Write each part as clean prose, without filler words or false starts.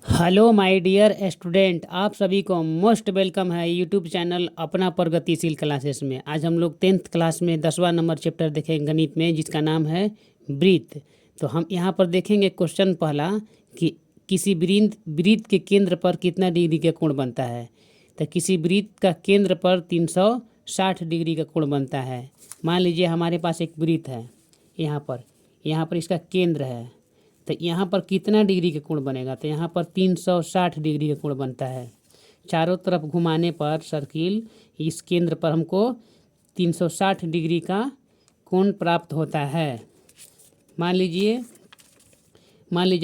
Hello my dear student, आप सभी को मोस्ट वेलकम है यूट्यूब चैनल अपना प्रगतिशील क्लासेस में। आज हम लोग 10th क्लास में 10वां नंबर चैप्टर देखेंगे गणित में, जिसका नाम है वृत्त। तो हम यहाँ पर देखेंगे क्वेश्चन पहला कि किसी वृत्त के केंद्र पर कितना डिग्री का कोण बनता है। तो किसी वृत्त का केंद्र पर 360 डिग्री का कोण बनता है। मान लीजिए हमारे पास एक वृत्त है, यहाँ पर इसका केंद्र है, तो यहाँ पर कितना डिग्री का कोण बनेगा। तो यहाँ पर 360 डिग्री का कोण बनता है। चारों तरफ घुमाने पर सर्किल इस केंद्र पर हमको 360 डिग्री का कोण प्राप्त होता है। मान लीजिए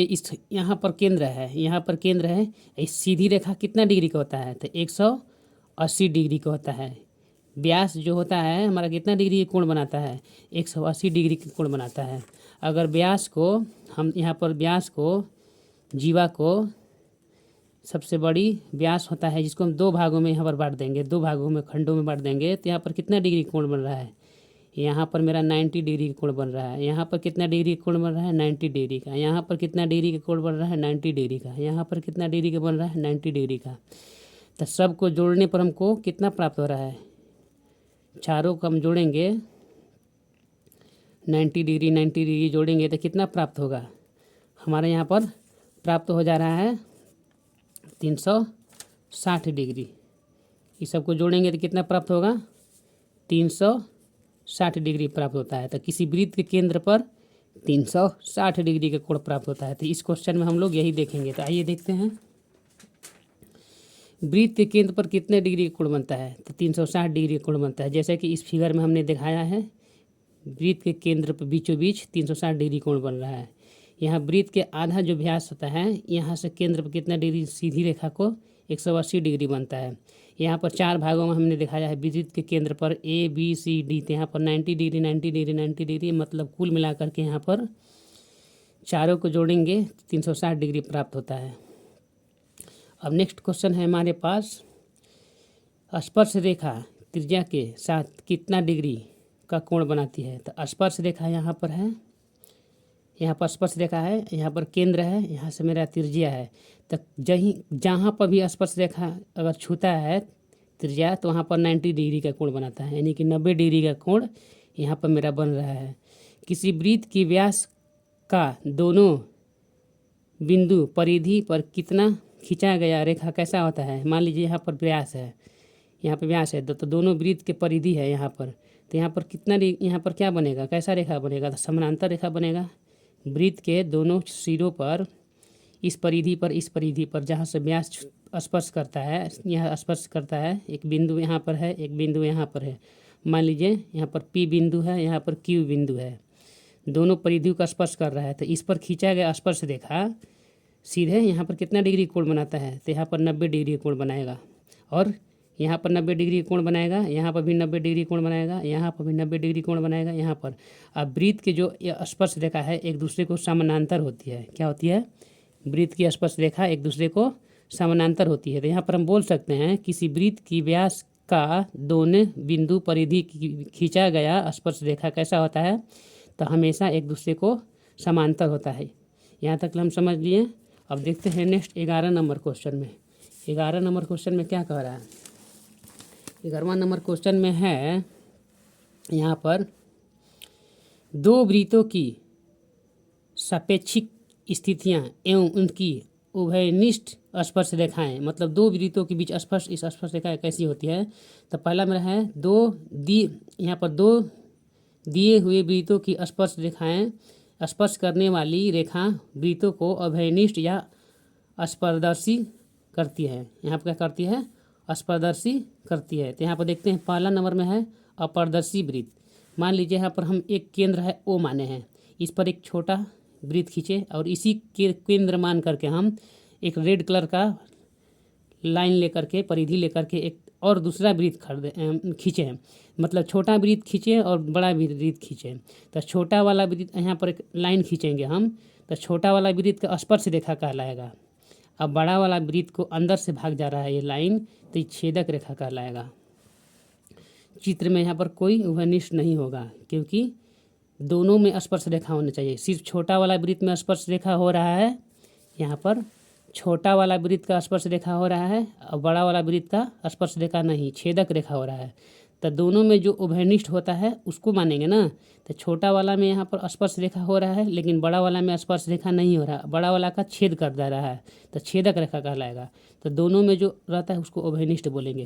इस यहाँ पर केंद्र है, इस सीधी रेखा कितना डिग्री का होता है। तो 180 डिग्री का होता है। व्यास जो होता है हमारा कितना डिग्री का कोण बनाता है, 180 डिग्री का कोण बनाता है। अगर व्यास को हम यहाँ पर जीवा को सबसे बड़ी व्यास होता है, जिसको हम दो भागों में यहाँ पर बांट देंगे, खंडों में बांट देंगे, तो यहाँ पर कितना डिग्री कोण बन रहा है। यहाँ पर मेरा 90 डिग्री का कोण बन रहा है। यहाँ पर कितना डिग्री का कोण बन रहा है, 90 डिग्री का। यहाँ पर कितना डिग्री का कोण बन रहा है, 90 डिग्री का। यहाँ पर कितना डिग्री का बन रहा है, 90 डिग्री का। तो सबको जोड़ने पर हमको कितना प्राप्त हो रहा है, चारों को हम जोड़ेंगे 90 डिग्री जोड़ेंगे तो कितना प्राप्त होगा। हमारे यहाँ पर प्राप्त हो जा रहा है 360 डिग्री। इस सबको जोड़ेंगे तो कितना प्राप्त होगा, 360 डिग्री प्राप्त होता है। तो किसी वृत्त के केंद्र पर 360 डिग्री का कोण प्राप्त होता है। तो इस क्वेश्चन में हम लोग यही देखेंगे। तो आइए देखते हैं, वृत्त के केंद्र पर कितने डिग्री का कोण बनता है। तो 360 डिग्री का कोण बनता है। जैसे कि इस फिगर में हमने दिखाया है, वृत्त के केंद्र पर बीचों बीच 360 डिग्री कोण बन रहा है। यहाँ वृत्त के आधा जो व्यास होता है, यहाँ से केंद्र पर कितना डिग्री, सीधी रेखा को 180 डिग्री बनता है। यहाँ पर चार भागों में हमने दिखाया है वृत्त के केंद्र पर A B C D। तो यहाँ पर 90 डिग्री 90 डिग्री 90 डिग्री, मतलब कुल मिलाकर के यहाँ पर चारों को जोड़ेंगे 360 डिग्री प्राप्त होता है। अब नेक्स्ट क्वेश्चन है हमारे पास, स्पर्श रेखा त्रिज्या के साथ कितना डिग्री का कोण बनाती है। तो स्पर्श रेखा यहाँ पर है, यहाँ पर स्पर्श रेखा है, यहाँ पर केंद्र है, यहाँ से मेरा त्रिज्या है। तो जहाँ पर भी स्पर्श रेखा अगर छूता है त्रिज्या, तो वहाँ पर 90 डिग्री का कोण बनाता है, यानी कि 90 डिग्री का कोण यहाँ पर मेरा बन रहा है। किसी वृत्त की व्यास का दोनों बिंदु परिधि पर कितना खींचा गया रेखा कैसा होता है। मान लीजिए यहाँ पर व्यास है, तो दोनों वृत्त के परिधि है यहाँ पर। तो यहाँ पर कितना, यहाँ पर क्या बनेगा, कैसा रेखा बनेगा। तो समानांतर रेखा बनेगा। वृत्त के दोनों सिरों पर इस परिधि पर जहाँ से व्यास स्पर्श करता है, यह स्पर्श करता है, एक बिंदु यहाँ पर है, एक बिंदु यहाँ पर है। मान लीजिए यहाँ पर P बिंदु है, यहाँ पर Q बिंदु है, दोनों परिधियों का स्पर्श कर रहा है। तो इस पर खींचा गया स्पर्श रेखा सीधे यहाँ पर कितना डिग्री कोण बनाता है। तो यहाँ पर 90 डिग्री कोण बनाएगा, और यहाँ पर 90 डिग्री कोण बनाएगा, यहाँ पर भी 90 डिग्री कोण बनाएगा, यहाँ पर भी 90 डिग्री कोण बनाएगा, यहाँ पर। अब वृत्त के जो स्पर्श रेखा है एक दूसरे को समानांतर होती है। क्या होती है, वृत्त की स्पर्श रेखा एक दूसरे को समानांतर होती है। तो यहाँ पर हम बोल सकते हैं किसी वृत्त की व्यास का दोनों बिंदु परिधि खींचा गया स्पर्श रेखा कैसा होता है। तो हमेशा एक दूसरे को समांतर होता है। यहाँ तक हम समझ लिए। अब देखते हैं नेक्स्ट 11 नंबर क्वेश्चन में। 11 नंबर क्वेश्चन में क्या कह रहा है। 11वां नंबर क्वेश्चन में है, यहाँ पर दो वृत्तों की सापेक्षिक स्थितियाँ एवं उनकी उभयनिष्ठ स्पर्श रेखाएं, मतलब दो वृत्तों के बीच इस स्पर्श रेखा कैसी होती है। तो पहला मेरा है यहाँ पर दो दिए हुए वृत्तों की स्पर्श रेखाएं, स्पर्श करने वाली रेखा वृत्तों को अभयनिष्ठ या स्पर्शदर्शी करती है। यहाँ पर क्या करती है, स्पर्शदर्शी करती है। तो यहाँ पर देखते हैं पहला नंबर में है अपारदर्शी वृत्त। मान लीजिए यहाँ पर हम एक केंद्र है O माने हैं, इस पर एक छोटा वृत्त खींचे और इसी के केंद्र मान करके हम एक रेड कलर का लाइन लेकर के, परिधि लेकर के एक और दूसरा वृत्त खींचे हैं, मतलब छोटा वृत्त खींचे और बड़ा वृत्त खींचे। तो छोटा वाला वृत्त यहाँ पर एक लाइन खींचेंगे हम, तो छोटा वाला वृत्त का स्पर्श रेखा कहलाएगा। अब बड़ा वाला वृत्त को अंदर से भाग जा रहा है ये लाइन, तो ये छेदक रेखा कहलाएगा। चित्र में यहाँ पर कोई उभयनिष्ठ नहीं होगा, क्योंकि दोनों में स्पर्श रेखा होनी चाहिए। सिर्फ छोटा वाला वृत्त में स्पर्श रेखा हो रहा है यहाँ पर, छोटा वाला वृत्त का स्पर्श रेखा हो रहा है और बड़ा वाला वृत्त का स्पर्श रेखा नहीं, छेदक रेखा हो रहा है। तो दोनों में जो उभयनिष्ठ होता है उसको मानेंगे ना। तो छोटा वाला में यहाँ पर स्पर्श रेखा हो रहा है लेकिन बड़ा वाला में स्पर्श रेखा नहीं हो रहा, बड़ा वाला का छेद कर दे रहा है, तो छेदक रेखा कहलाएगा। तो दोनों में जो रहता है उसको उभयनिष्ठ बोलेंगे।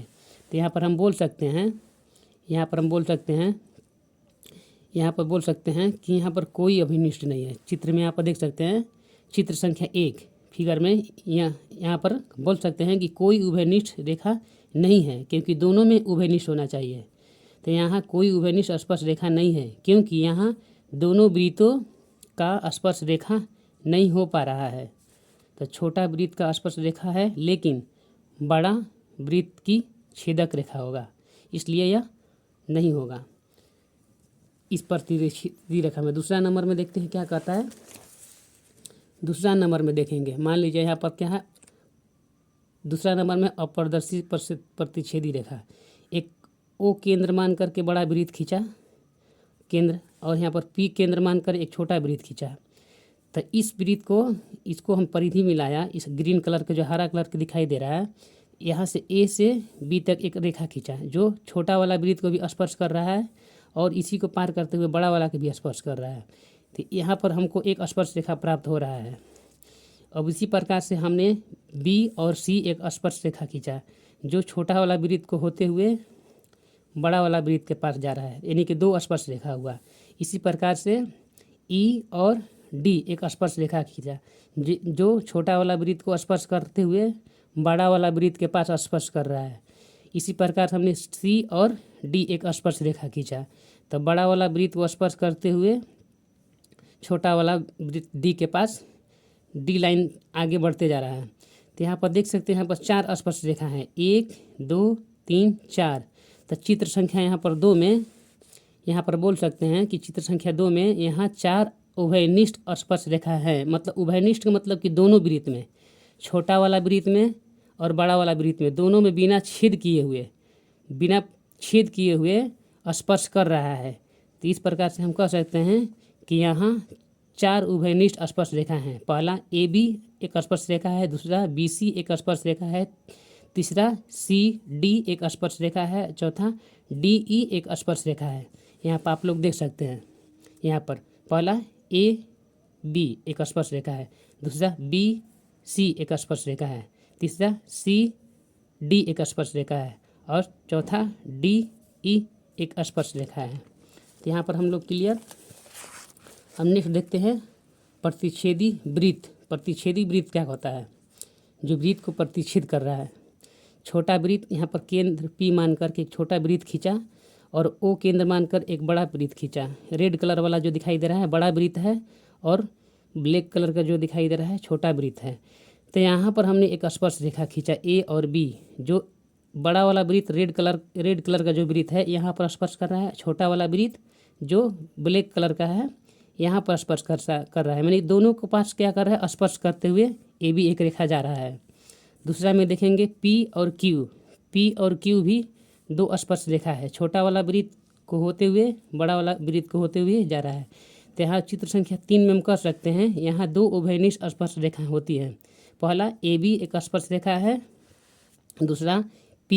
तो यहाँ पर हम बोल सकते हैं कि यहाँ पर कोई अभिनिष्ठ नहीं है। चित्र में यहाँ पर देख सकते हैं, चित्र संख्या 1 फिगर में यहाँ पर बोल सकते हैं कि कोई उभयनिष्ठ रेखा नहीं है, क्योंकि दोनों में उभयनिष्ठ होना चाहिए। तो यहाँ कोई उभयनिष्ठ स्पर्श रेखा नहीं है क्योंकि यहाँ दोनों वृत्तों का स्पर्श रेखा नहीं हो पा रहा है। तो छोटा वृत्त का स्पर्श रेखा है लेकिन बड़ा वृत्त की छेदक रेखा होगा, इसलिए यह नहीं होगा इस प्रतिच्छेदी रेखा में। दूसरा नंबर में देखते हैं क्या कहता है। दूसरा नंबर में देखेंगे, मान लीजिए यहाँ पर क्या है, दूसरा नंबर में अपारदर्शी प्रतिच्छेदी रेखा। एक ओ केंद्र मान करके बड़ा वृत्त खींचा केंद्र, और यहाँ पर पी केंद्र मान कर एक छोटा वृत्त खींचा। तो इस वृत्त को इसको हम परिधि मिलाया, इस ग्रीन कलर के जो हरा कलर के दिखाई दे रहा है, यहाँ से ए से बी तक एक रेखा खींचा जो छोटा वाला वृत्त को भी स्पर्श कर रहा है और इसी को पार करते हुए बड़ा वाला को भी स्पर्श कर रहा है। तो यहाँ पर हमको एक स्पर्श रेखा प्राप्त हो रहा है। अब इसी प्रकार से हमने बी और सी एक स्पर्श रेखा खींचा जो छोटा वाला वृत्त को होते हुए बड़ा वाला वृत्त के पास जा रहा है, यानी कि 2 स्पर्श रेखा हुआ। इसी प्रकार से ई और डी एक स्पर्श रेखा खींचा जो छोटा वाला वृत्त को स्पर्श करते हुए बड़ा वाला वृत्त के पास स्पर्श कर रहा है। इसी प्रकार से हमने सी और डी एक स्पर्श रेखा खींचा, तो बड़ा वाला वृत्त को स्पर्श करते हुए छोटा वाला वृत्त डी के पास डी लाइन आगे बढ़ते जा रहा है। तो यहाँ पर देख सकते हैं, यहाँ पर 4 स्पर्श रेखा हैं, 1 2 3 4। तो चित्र संख्या यहाँ पर 2 में यहाँ पर बोल सकते हैं कि चित्र संख्या 2 में यहाँ 4 उभयनिष्ठ स्पर्श रेखा है। मतलब उभयनिष्ठ का मतलब कि दोनों वृत्त में, छोटा वाला वृत्त में और बड़ा वाला वृत्त में, दोनों में बिना छेद किए हुए स्पर्श कर रहा है। तो इस प्रकार से हम कह सकते हैं कि यहाँ 4 उभयनिष्ठ स्पर्श रेखा हैं। पहला ए बी एक स्पर्श रेखा है, दूसरा बी सी एक स्पर्श रेखा है, तीसरा सी डी एक स्पर्श रेखा है, चौथा डी ई एक स्पर्श रेखा है। यहाँ पर आप लोग देख सकते हैं, यहाँ पर पहला ए बी एक स्पर्श रेखा है, दूसरा बी सी एक स्पर्श रेखा है, तीसरा सी डी एक स्पर्श रेखा है और चौथा डी ई एक स्पर्श रेखा है। तो यहाँ पर हम लोग क्लियर। हम नेक्स्ट देखते हैं प्रतिच्छेदी वृत्त। प्रतिच्छेदी वृत्त क्या होता है? जो वृत्त को प्रतिच्छेद कर रहा है। छोटा वृत्त, यहाँ पर केंद्र पी मानकर के एक छोटा वृत्त खींचा और ओ केंद्र मानकर एक बड़ा वृत्त खींचा। रेड कलर वाला जो दिखाई दे रहा है बड़ा वृत्त है और ब्लैक कलर का जो दिखाई दे रहा है छोटा वृत्त है। तो यहाँ पर हमने एक स्पर्श रेखा खींचा ए और बी। जो बड़ा वाला वृत्त रेड कलर का जो वृत्त है यहाँ पर स्पर्श कर रहा है, छोटा वाला वृत्त जो ब्लैक कलर का है यहाँ पर स्पर्श कर रहा है। यानी दोनों के पास क्या कर रहा है, स्पर्श करते हुए ए बी एक रेखा जा रहा है। दूसरा में देखेंगे पी और क्यू भी 2 स्पर्श रेखा है। छोटा वाला वृत्त को होते हुए बड़ा वाला वृत्त को होते हुए जा रहा है। तो यहाँ चित्र संख्या 3 में हम कर सकते हैं, यहाँ 2 उभयनिष्ठ स्पर्श रेखा होती हैं। पहला ए बी एक स्पर्श रेखा है, दूसरा